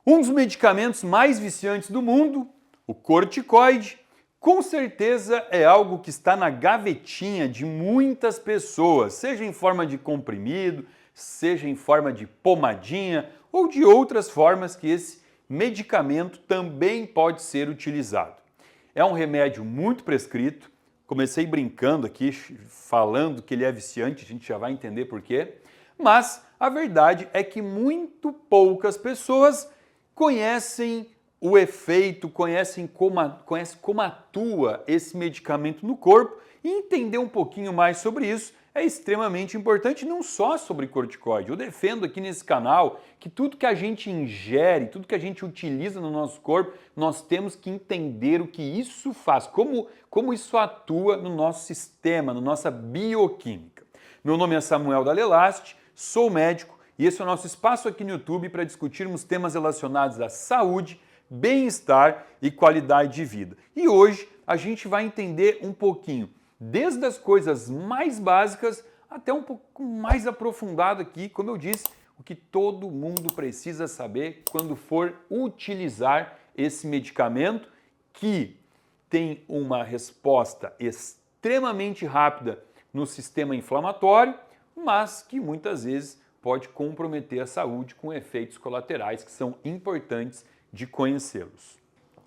Um dos medicamentos mais viciantes do mundo, o corticoide, com certeza é algo que está na gavetinha de muitas pessoas, seja em forma de comprimido, seja em forma de pomadinha ou de outras formas que esse medicamento também pode ser utilizado. É um remédio muito prescrito, comecei brincando aqui, falando que ele é viciante, a gente já vai entender por quê, mas a verdade é que muito poucas pessoas conhecem o efeito, conhecem como atua esse medicamento no corpo e entender um pouquinho mais sobre isso é extremamente importante, não só sobre corticoide. Eu defendo aqui nesse canal que tudo que a gente ingere, tudo que a gente utiliza no nosso corpo, nós temos que entender o que isso faz, como isso atua no nosso sistema, na nossa bioquímica. Meu nome é Samuel Dalelaste, sou médico e esse é o nosso espaço aqui no YouTube para discutirmos temas relacionados à saúde, bem-estar e qualidade de vida. E hoje a gente vai entender um pouquinho, desde as coisas mais básicas até um pouco mais aprofundado aqui, como eu disse, o que todo mundo precisa saber quando for utilizar esse medicamento que tem uma resposta extremamente rápida no sistema inflamatório, mas que muitas vezes pode comprometer a saúde com efeitos colaterais que são importantes de conhecê-los.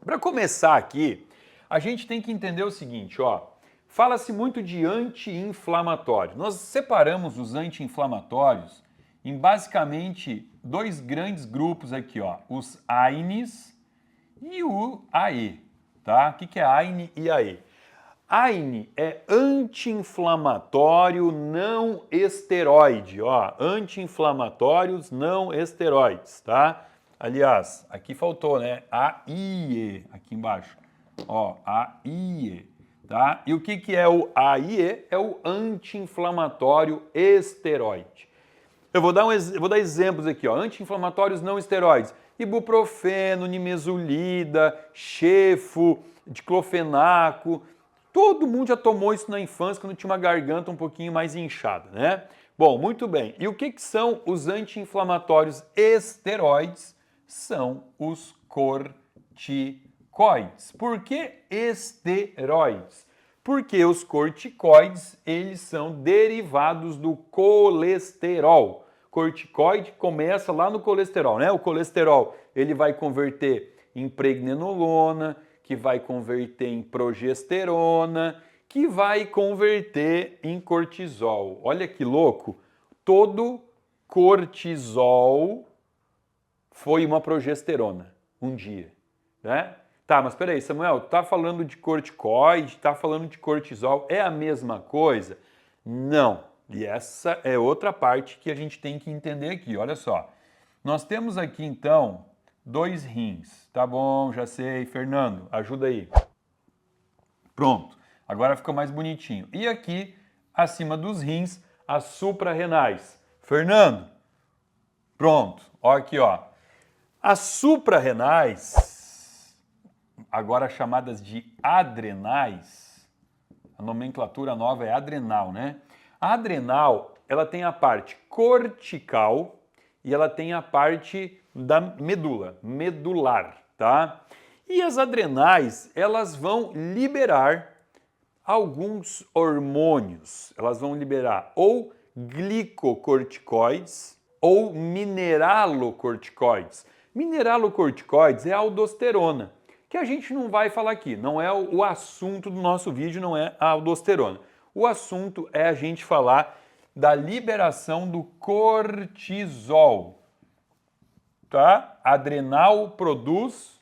Para começar aqui, a gente tem que entender o seguinte, ó, fala-se muito de anti-inflamatório. Nós separamos os anti-inflamatórios em basicamente dois grandes grupos aqui, ó, os AINES e o AE, tá? O que é AINE e AE? AINE é anti-inflamatório não esteroide, ó, anti-inflamatórios não esteroides, tá? Aliás, aqui faltou, né? AIE, aqui embaixo, ó, AIE, tá? E o que é o AIE? É o anti-inflamatório esteroide. Eu vou dar exemplos aqui, ó, anti-inflamatórios não esteroides, ibuprofeno, nimesulida, chefo, diclofenaco. Todo mundo já tomou isso na infância quando tinha uma garganta um pouquinho mais inchada, né? Bom, muito bem. E o que são os anti-inflamatórios esteroides? São os corticoides. Por que esteroides? Porque os corticoides, eles são derivados do colesterol. Corticoide começa lá no colesterol, né? O colesterol, ele vai converter em pregnenolona, que vai converter em progesterona, que vai converter em cortisol. Olha que louco! Todo cortisol foi uma progesterona um dia, né? Tá, mas peraí, Samuel, tá falando de corticoide, tá falando de cortisol, é a mesma coisa? Não. E essa é outra parte que a gente tem que entender aqui, olha só. Nós temos aqui, então, dois rins. Tá bom, já sei. Fernando, ajuda aí. Pronto. Agora ficou mais bonitinho. E aqui, acima dos rins, as suprarrenais. Fernando, pronto. Ó aqui, ó. As suprarrenais, agora chamadas de adrenais, a nomenclatura nova é adrenal, né? A adrenal, ela tem a parte cortical e ela tem a parte da medula, medular, tá? E as adrenais, elas vão liberar alguns hormônios. Elas vão liberar ou glicocorticoides ou mineralocorticoides. Mineralocorticoides é a aldosterona, que a gente não vai falar aqui, não é o assunto do nosso vídeo, não é a aldosterona. O assunto é a gente falar da liberação do cortisol, tá? Adrenal produz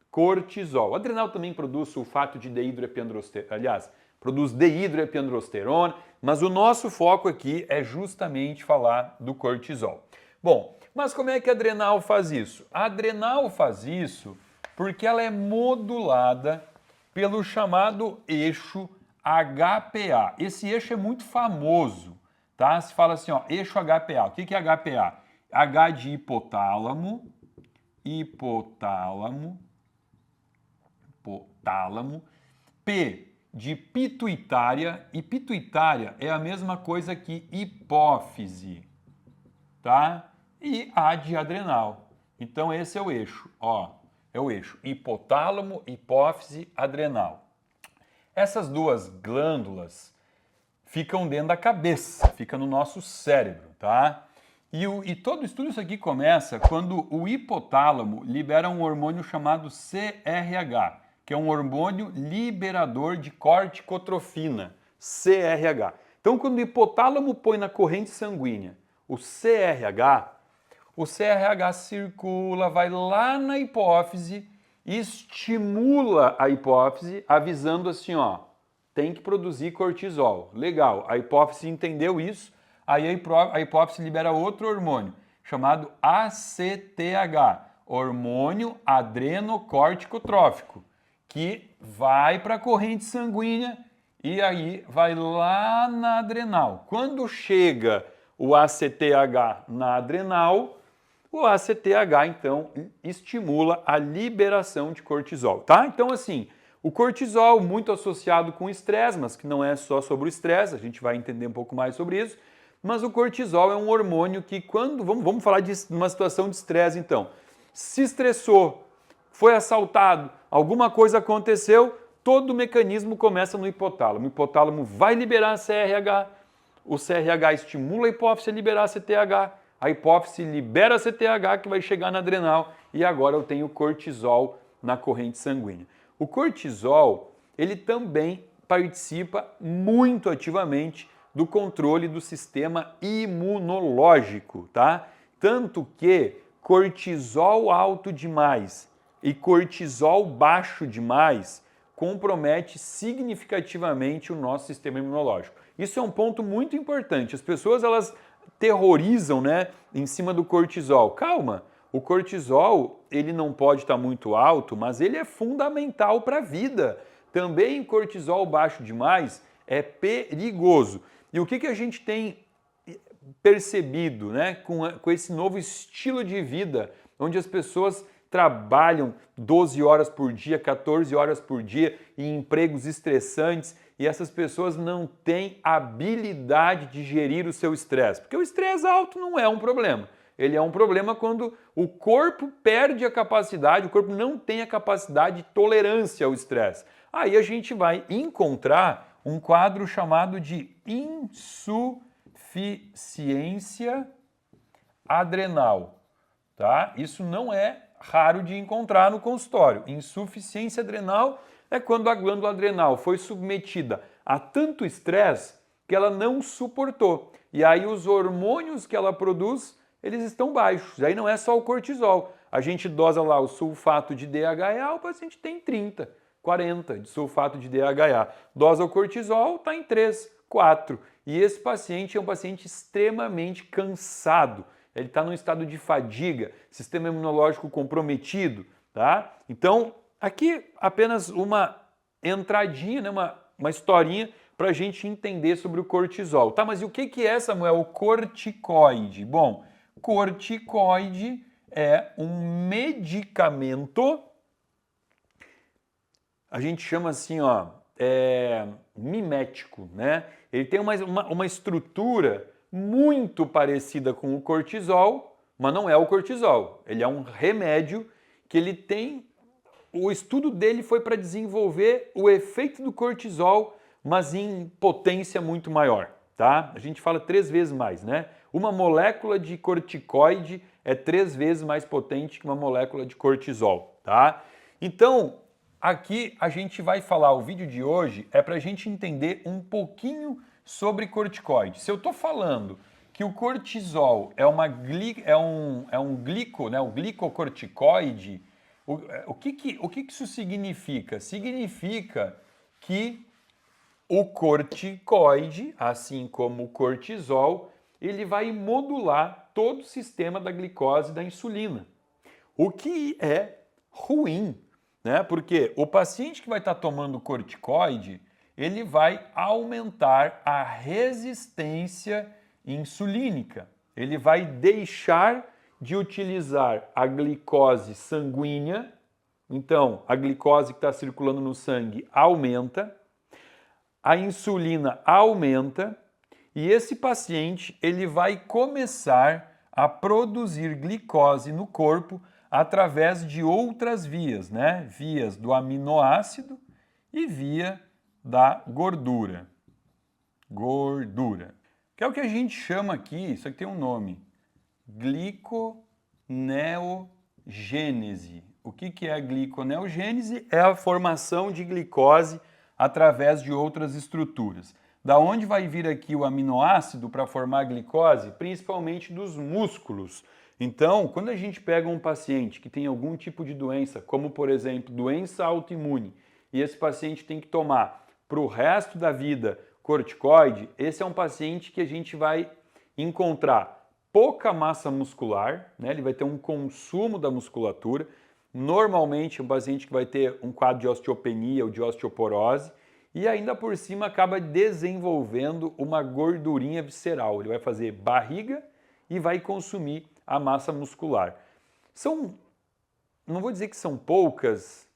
cortisol. O adrenal também produz sulfato de deidroepiandrosterona, aliás, produz deidroepiandrosterona, mas o nosso foco aqui é justamente falar do cortisol. Bom, mas como é que a adrenal faz isso? A adrenal faz isso porque ela é modulada pelo chamado eixo HPA. Esse eixo é muito famoso, tá? Se fala assim, ó, eixo HPA. O que é HPA? H de hipotálamo, P de pituitária, e pituitária é a mesma coisa que hipófise, tá? E A de adrenal. Então esse é o eixo, ó, é o eixo hipotálamo, hipófise, adrenal. Essas duas glândulas ficam dentro da cabeça, fica no nosso cérebro, tá? E todo estudo isso aqui começa quando o hipotálamo libera um hormônio chamado CRH, que é um hormônio liberador de corticotrofina, CRH. Então, quando o hipotálamo põe na corrente sanguínea o CRH circula, vai lá na hipófise, estimula a hipófise, avisando assim, ó, tem que produzir cortisol. Legal, a hipófise entendeu isso, aí a hipófise libera outro hormônio, chamado ACTH, hormônio adrenocorticotrófico, que vai para a corrente sanguínea e aí vai lá na adrenal. Quando chega o ACTH na adrenal, o ACTH, então, estimula a liberação de cortisol, tá? Então, assim, o cortisol muito associado com o estresse, mas que não é só sobre o estresse, a gente vai entender um pouco mais sobre isso, mas o cortisol é um hormônio que quando... Vamos falar de uma situação de estresse, então. Se estressou, foi assaltado, alguma coisa aconteceu, todo o mecanismo começa no hipotálamo. O hipotálamo vai liberar a CRH, o CRH estimula a hipófise a liberar a CTH, a hipófise libera a CTH que vai chegar na adrenal e agora eu tenho cortisol na corrente sanguínea. O cortisol, ele também participa muito ativamente do controle do sistema imunológico, tá? Tanto que cortisol alto demais e cortisol baixo demais compromete significativamente o nosso sistema imunológico. Isso é um ponto muito importante. As pessoas, elas terrorizam, né, em cima do cortisol. Calma, o cortisol, ele não pode estar muito alto, mas ele é fundamental para a vida. Também cortisol baixo demais é perigoso. E o que a gente tem percebido, né, com esse novo estilo de vida, onde as pessoas trabalham 12 horas por dia, 14 horas por dia em empregos estressantes e essas pessoas não têm habilidade de gerir o seu estresse. Porque o estresse alto não é um problema. Ele é um problema quando o corpo perde a capacidade, o corpo não tem a capacidade de tolerância ao estresse. Aí a gente vai encontrar um quadro chamado de insuficiência adrenal, tá? Isso não é raro de encontrar no consultório. Insuficiência adrenal é quando a glândula adrenal foi submetida a tanto estresse que ela não suportou. E aí os hormônios que ela produz, eles estão baixos. E aí não é só o cortisol. A gente dosa lá o sulfato de DHA, o paciente tem 30, 40 de sulfato de DHA. Dosa o cortisol, está em 3, 4. E esse paciente é um paciente extremamente cansado. Ele está num estado de fadiga, sistema imunológico comprometido, tá? Então, aqui apenas uma entradinha, né? uma historinha para a gente entender sobre o cortisol. Tá, mas e o que é, Samuel, o corticoide? Bom, corticoide é um medicamento, a gente chama assim, ó, mimético, né? Ele tem uma estrutura muito parecida com o cortisol, mas não é o cortisol. Ele é um remédio que ele tem... O estudo dele foi para desenvolver o efeito do cortisol, mas em potência muito maior, tá? A gente fala 3 vezes mais, né? Uma molécula de corticoide é 3 vezes mais potente que uma molécula de cortisol, tá? Então, aqui a gente vai falar, o vídeo de hoje é para a gente entender um pouquinho sobre corticoide. Se eu estou falando que o cortisol é um glicocorticoide, o que isso significa? Significa que o corticoide, assim como o cortisol, ele vai modular todo o sistema da glicose e da insulina. O que é ruim, né? Porque o paciente que vai estar tomando corticoide, ele vai aumentar a resistência insulínica. Ele vai deixar de utilizar a glicose sanguínea, então a glicose que está circulando no sangue aumenta, a insulina aumenta e esse paciente ele vai começar a produzir glicose no corpo através de outras vias, né? Vias do aminoácido e via da gordura. Gordura. Que é o que a gente chama aqui, isso aqui tem um nome, gliconeogênese. O que é a gliconeogênese? É a formação de glicose através de outras estruturas. Da onde vai vir aqui o aminoácido para formar a glicose? Principalmente dos músculos. Então, quando a gente pega um paciente que tem algum tipo de doença, como por exemplo, doença autoimune, e esse paciente tem que tomar para o resto da vida corticoide, esse é um paciente que a gente vai encontrar pouca massa muscular, né? Ele vai ter um consumo da musculatura, normalmente um paciente que vai ter um quadro de osteopenia ou de osteoporose, e ainda por cima acaba desenvolvendo uma gordurinha visceral. Ele vai fazer barriga e vai consumir a massa muscular. Não vou dizer que são poucas,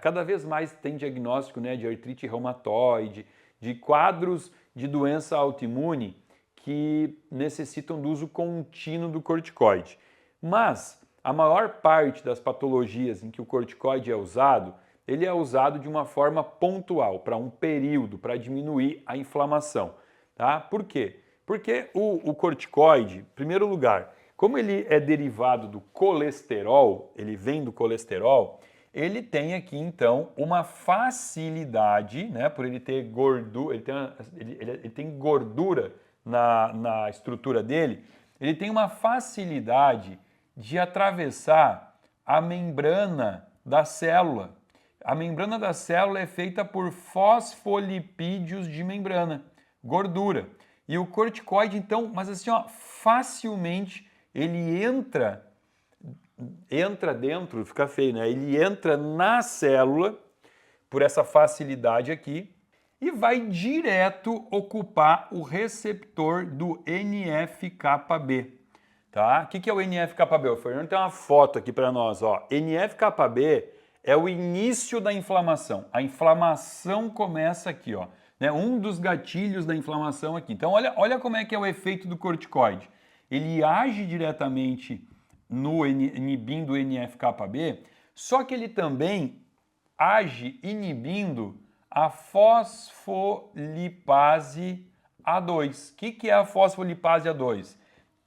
cada vez mais tem diagnóstico, né, de artrite reumatoide, de quadros de doença autoimune que necessitam do uso contínuo do corticoide. Mas a maior parte das patologias em que o corticoide é usado, ele é usado de uma forma pontual, para um período, para diminuir a inflamação. Tá? Por quê? Porque o corticoide, em primeiro lugar, como ele é derivado do colesterol, ele vem do colesterol, ele tem aqui então uma facilidade, né, por ele ter gordura, ele tem gordura na estrutura dele, ele tem uma facilidade de atravessar a membrana da célula. A membrana da célula é feita por fosfolipídios de membrana, gordura. E o corticoide, então, mas assim, ó, facilmente ele entra dentro, fica feio, né? Ele entra na célula, por essa facilidade aqui, e vai direto ocupar o receptor do NF-κB. Tá? O que é o NF-κB? O Fernando tem uma foto aqui para nós. Ó. NF-κB é o início da inflamação. A inflamação começa aqui, ó, né? Um dos gatilhos da inflamação aqui. Então, olha como é que é o efeito do corticoide. Ele age diretamente no inibindo o NF-κB, só que ele também age inibindo a fosfolipase A2. O que é a fosfolipase A2?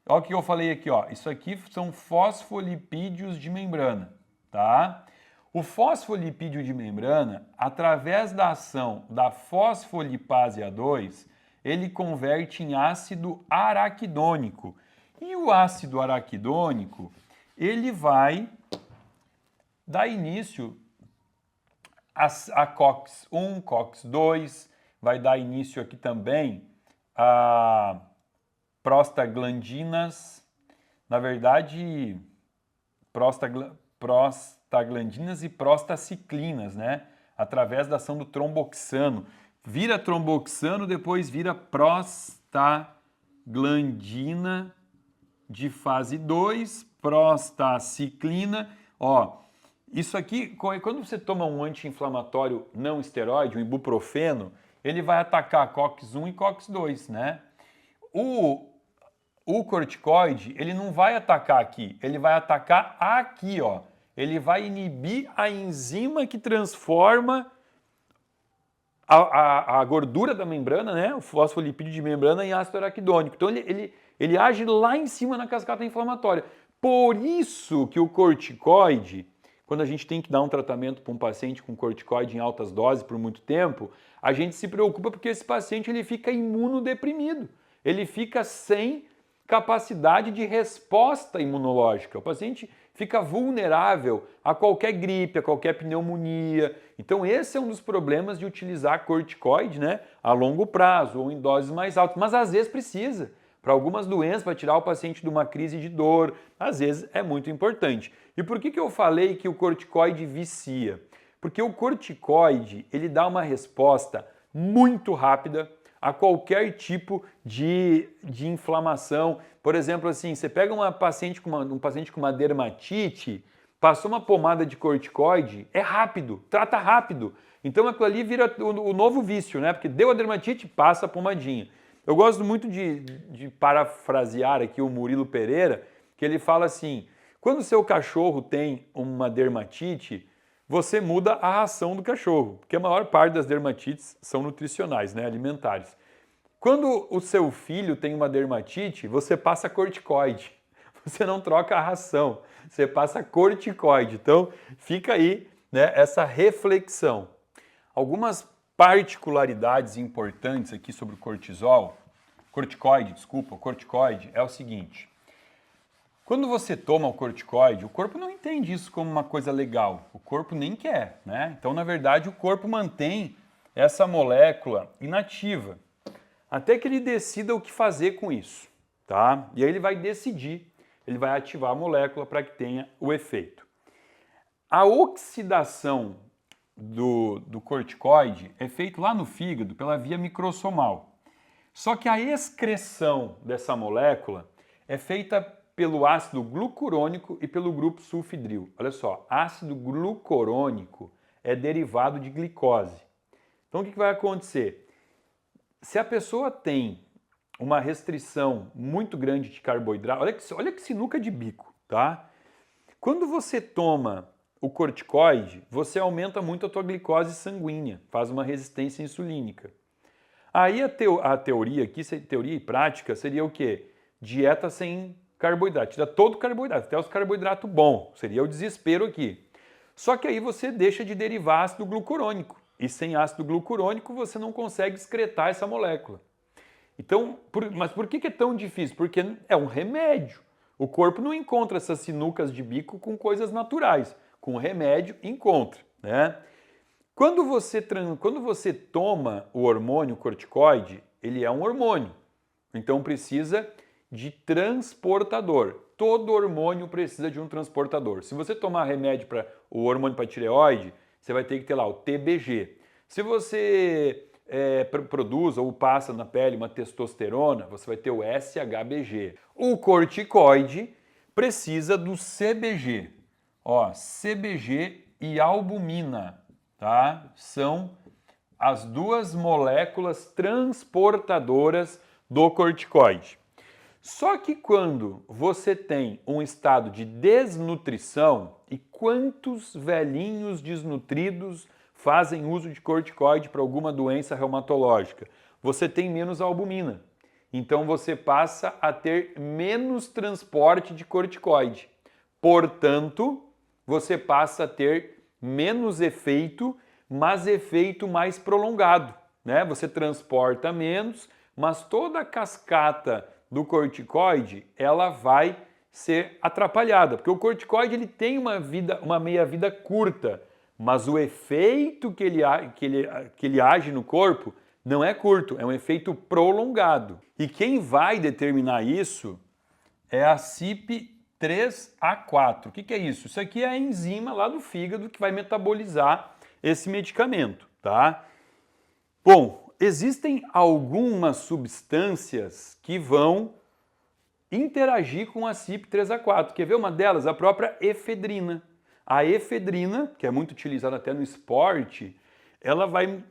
Olha o que eu falei aqui, ó. Isso aqui são fosfolipídios de membrana, tá? O fosfolipídio de membrana, através da ação da fosfolipase A2, ele converte em ácido araquidônico. E o ácido araquidônico, ele vai dar início a COX-1, COX-2, vai dar início aqui também a prostaglandinas, na verdade, prostaglandinas e prostaciclinas, né? Através da ação do tromboxano. Vira tromboxano, depois vira prostaglandina de fase 2, prostaciclina. Ó, isso aqui, quando você toma um anti-inflamatório não esteroide, um ibuprofeno, ele vai atacar COX-1 e COX-2, né? O corticoide, ele não vai atacar aqui, ele vai atacar aqui, ó. Ele vai inibir a enzima que transforma a gordura da membrana, né, o fosfolipídio de membrana, em ácido araquidônico. Então ele age lá em cima na cascata inflamatória. Por isso que o corticoide, quando a gente tem que dar um tratamento para um paciente com corticoide em altas doses por muito tempo, a gente se preocupa porque esse paciente ele fica imunodeprimido. Ele fica sem capacidade de resposta imunológica. O paciente fica vulnerável a qualquer gripe, a qualquer pneumonia. Então esse é um dos problemas de utilizar corticoide, né, a longo prazo ou em doses mais altas, mas às vezes precisa. Para algumas doenças, para tirar o paciente de uma crise de dor, às vezes é muito importante. E por que eu falei que o corticoide vicia? Porque o corticoide, ele dá uma resposta muito rápida a qualquer tipo de inflamação. Por exemplo, assim, você pega um paciente com uma dermatite, passou uma pomada de corticoide, é rápido, trata rápido. Então aquilo ali vira o novo vício, né? Porque deu a dermatite, passa a pomadinha. Eu gosto muito de parafrasear aqui o Murilo Pereira, que ele fala assim, quando o seu cachorro tem uma dermatite, você muda a ração do cachorro, porque a maior parte das dermatites são nutricionais, né, alimentares. Quando o seu filho tem uma dermatite, você passa corticoide. Você não troca a ração, você passa corticoide. Então, fica aí, né, essa reflexão. Algumas particularidades importantes aqui sobre o corticoide, é o seguinte. Quando você toma o corticoide, o corpo não entende isso como uma coisa legal. O corpo nem quer, né? Então, na verdade, o corpo mantém essa molécula inativa, até que ele decida o que fazer com isso, tá? E aí ele vai decidir, ele vai ativar a molécula para que tenha o efeito. A oxidação do corticoide é feito lá no fígado pela via microsomal. Só que a excreção dessa molécula é feita pelo ácido glucurônico e pelo grupo sulfidril. Olha só, ácido glucurônico é derivado de glicose. Então o que vai acontecer? Se a pessoa tem uma restrição muito grande de carboidrato, olha que sinuca de bico, tá? Quando você toma o corticoide, você aumenta muito a tua glicose sanguínea, faz uma resistência insulínica. Aí a teoria aqui, teoria e prática, seria o quê? Dieta sem carboidrato, tira todo o carboidrato, até os carboidratos bons, seria o desespero aqui. Só que aí você deixa de derivar ácido glucurônico, e sem ácido glucurônico você não consegue excretar essa molécula. Então, mas por que é tão difícil? Porque é um remédio. O corpo não encontra essas sinucas de bico com coisas naturais. Com remédio, encontra, né? Quando você toma o hormônio corticoide, ele é um hormônio. Então precisa de transportador. Todo hormônio precisa de um transportador. Se você tomar remédio para o hormônio para tireoide, você vai ter que ter lá o TBG. Se você produz ou passa na pele uma testosterona, você vai ter o SHBG. O corticoide precisa do CBG. Ó, CBG e albumina, tá? São as duas moléculas transportadoras do corticoide. Só que quando você tem um estado de desnutrição, e quantos velhinhos desnutridos fazem uso de corticoide para alguma doença reumatológica? Você tem menos albumina. Então você passa a ter menos transporte de corticoide. Portanto, você passa a ter menos efeito, mas efeito mais prolongado, né? Você transporta menos, mas toda a cascata do corticoide, ela vai ser atrapalhada, porque o corticoide ele tem uma meia-vida curta, mas o efeito que ele age no corpo não é curto, é um efeito prolongado. E quem vai determinar isso é a CYP3A4. O que é isso? Isso aqui é a enzima lá do fígado que vai metabolizar esse medicamento, tá? Bom, existem algumas substâncias que vão interagir com a CYP3A4. Quer ver uma delas? A própria efedrina. A efedrina, que é muito utilizada até no esporte, ela vai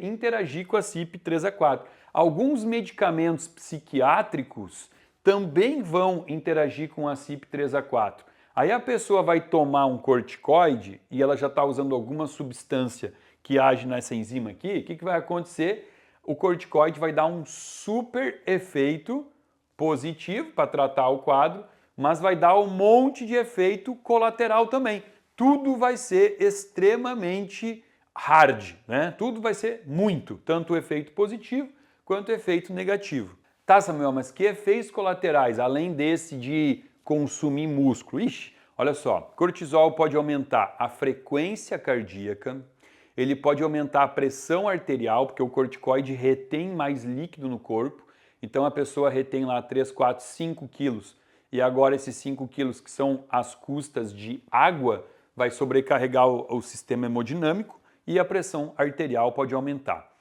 interagir com a CYP3A4. Alguns medicamentos psiquiátricos também vão interagir com a CYP3A4. Aí a pessoa vai tomar um corticoide e ela já está usando alguma substância que age nessa enzima aqui, o que vai acontecer? O corticoide vai dar um super efeito positivo para tratar o quadro, mas vai dar um monte de efeito colateral também. Tudo vai ser extremamente hard, né? Tudo vai ser muito, tanto o efeito positivo quanto o efeito negativo. Tá, Samuel, mas que efeitos colaterais, além desse de consumir músculo? Ixi, olha só, cortisol pode aumentar a frequência cardíaca, ele pode aumentar a pressão arterial, porque o corticoide retém mais líquido no corpo, então a pessoa retém lá 3, 4, 5 quilos, e agora esses 5 quilos que são às custas de água, vai sobrecarregar o sistema hemodinâmico e a pressão arterial pode aumentar.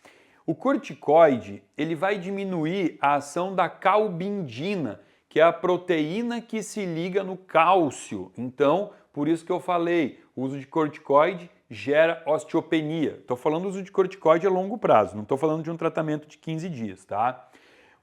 O corticoide, ele vai diminuir a ação da calbindina, que é a proteína que se liga no cálcio. Então, por isso que eu falei, o uso de corticoide gera osteopenia. Estou falando do uso de corticoide a longo prazo, não estou falando de um tratamento de 15 dias, tá?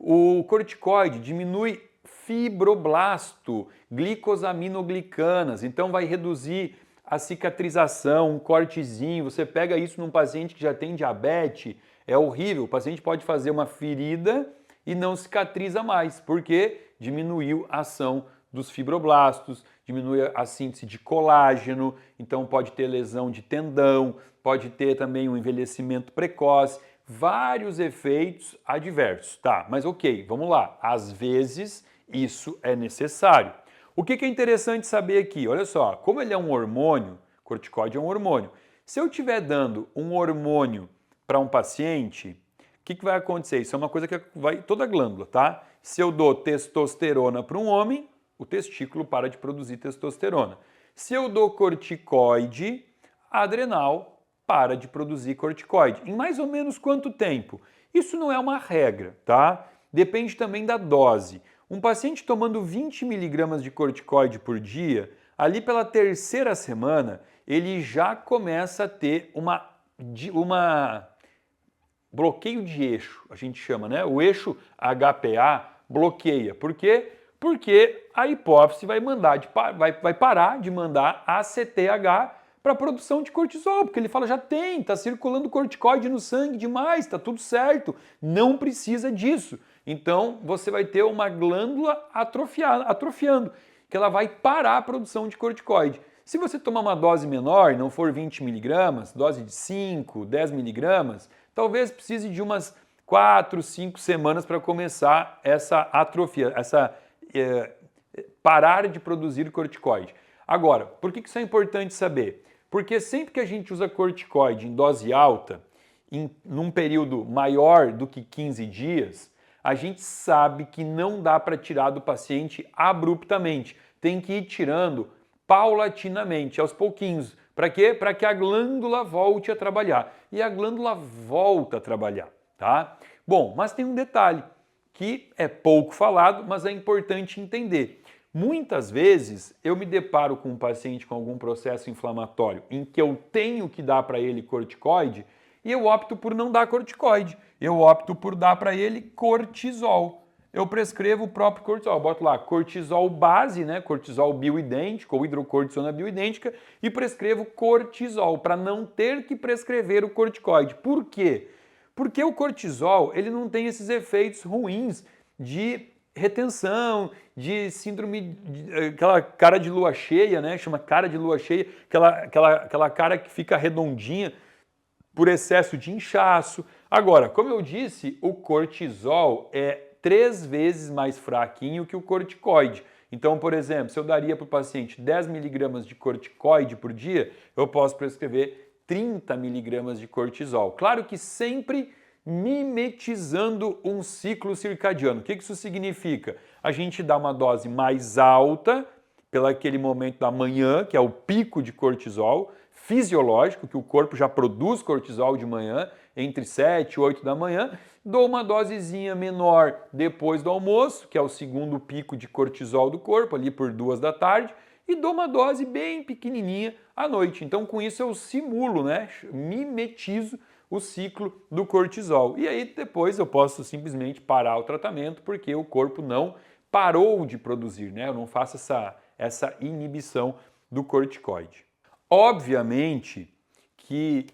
O corticoide diminui fibroblasto, glicosaminoglicanas, então vai reduzir a cicatrização, um cortezinho. Você pega isso num paciente que já tem diabetes, é horrível. O paciente pode fazer uma ferida e não cicatriza mais, porque diminuiu a ação dos fibroblastos, diminui a síntese de colágeno, então pode ter lesão de tendão, pode ter também um envelhecimento precoce, vários efeitos adversos. Tá, mas ok, vamos lá. Às vezes isso é necessário. O que é interessante saber aqui? Olha só, como ele é um hormônio, corticoide é um hormônio. Se eu estiver dando um hormônio para um paciente, o que vai acontecer? Isso é uma coisa que vai toda a glândula, tá? Se eu dou testosterona para um homem, o testículo para de produzir testosterona. Se eu dou corticoide, a adrenal para de produzir corticoide. Em mais ou menos quanto tempo? Isso não é uma regra, tá? Depende também da dose. Um paciente tomando 20 miligramas de corticoide por dia, ali pela terceira semana, ele já começa a ter uma bloqueio de eixo, a gente chama, né? O eixo HPA bloqueia. Por quê? Porque a hipófise vai parar de mandar ACTH para a produção de cortisol, porque ele fala, já tem, está circulando corticoide no sangue demais, está tudo certo, não precisa disso. Então você vai ter uma glândula atrofiando, que ela vai parar a produção de corticoide. Se você tomar uma dose menor, não for 20 miligramas, dose de 5, 10 miligramas, talvez precise de umas 4, 5 semanas para começar essa atrofia, parar de produzir corticoide. Agora, por que isso é importante saber? Porque sempre que a gente usa corticoide em dose alta, num período maior do que 15 dias, a gente sabe que não dá para tirar do paciente abruptamente. Tem que ir tirando paulatinamente, aos pouquinhos. Para quê? Para que a glândula volte a trabalhar. E a glândula volta a trabalhar, tá? Bom, mas tem um detalhe que é pouco falado, mas é importante entender. Muitas vezes eu me deparo com um paciente com algum processo inflamatório em que eu tenho que dar para ele corticoide e eu opto por não dar corticoide. Eu opto por dar para ele cortisol. Eu prescrevo o próprio cortisol. Eu boto lá cortisol base, né? Cortisol bioidêntico ou hidrocortisona bioidêntica e prescrevo cortisol para não ter que prescrever o corticoide. Por quê? Porque o cortisol ele não tem esses efeitos ruins de retenção, de síndrome, aquela cara de lua cheia, né? Chama cara de lua cheia, aquela cara que fica redondinha por excesso de inchaço. Agora, como eu disse, o cortisol é 3 vezes mais fraquinho que o corticoide. Então, por exemplo, se eu daria para o paciente 10 miligramas de corticoide por dia, eu posso prescrever 30 miligramas de cortisol. Claro que sempre mimetizando um ciclo circadiano. O que isso significa? A gente dá uma dose mais alta pelo aquele momento da manhã, que é o pico de cortisol fisiológico, que o corpo já produz cortisol de manhã, entre 7 e 8 da manhã, dou uma dosezinha menor depois do almoço, que é o segundo pico de cortisol do corpo, ali por 2 da tarde, e dou uma dose bem pequenininha à noite. Então, com isso eu simulo, né? Mimetizo o ciclo do cortisol. E aí depois eu posso simplesmente parar o tratamento porque o corpo não parou de produzir, né? Eu não faço essa inibição do corticoide. Obviamente que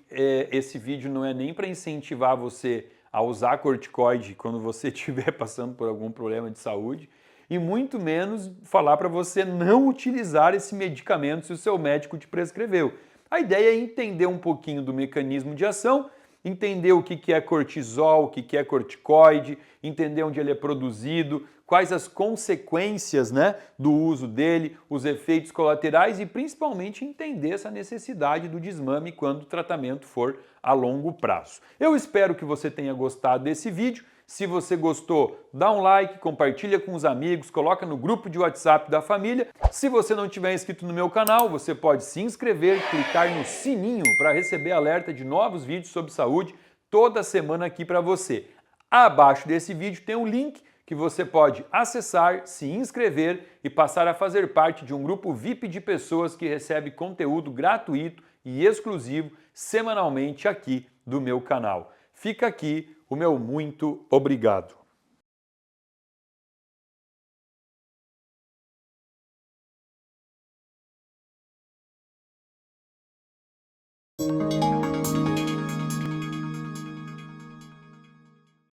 esse vídeo não é nem para incentivar você a usar corticoide quando você estiver passando por algum problema de saúde e muito menos falar para você não utilizar esse medicamento se o seu médico te prescreveu. A ideia é entender um pouquinho do mecanismo de ação, entender o que é cortisol, o que é corticoide, entender onde ele é produzido, quais as consequências, né, do uso dele, os efeitos colaterais e principalmente entender essa necessidade do desmame quando o tratamento for a longo prazo. Eu espero que você tenha gostado desse vídeo. Se você gostou, dá um like, compartilha com os amigos, coloca no grupo de WhatsApp da família. Se você não tiver inscrito no meu canal, você pode se inscrever, clicar no sininho para receber alerta de novos vídeos sobre saúde toda semana aqui para você. Abaixo desse vídeo tem um link que você pode acessar, se inscrever e passar a fazer parte de um grupo VIP de pessoas que recebe conteúdo gratuito e exclusivo semanalmente aqui do meu canal. Fica aqui o meu muito obrigado.